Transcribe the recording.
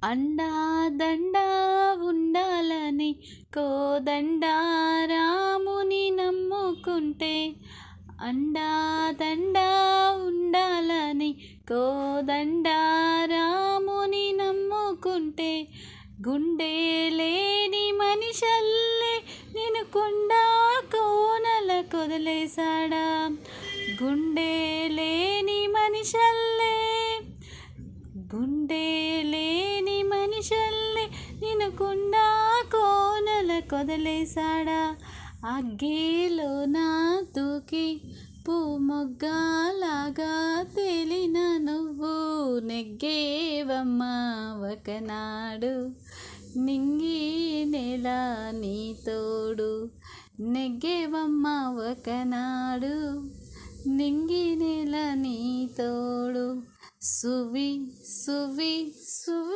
అండా దండా ఉండాలని కోదండా రాముని నమ్ముకుంటే, అండా దండా ఉండాలని కోదండా రాముని నమ్ముకుంటే, గుండె లేని మనిషల్లే నేను కొండా కోనల కొదిలేశాడా. గుండె లేని మనిషల్లే, గుండె లేని మనిషల్లే నేను కొండా కోనల కొదిలేశాడా. అగ్గేలో నా దూకి పువ్వుమొగ్గలాగా తేలిన నువ్వు నెగ్గేవమ్మా ఒకనాడు. నింగి నెల నీ తోడు నెగ్గేవమ్మా ఒకనాడు. నింగి నెల నీ తోడు. సువి సువి సువి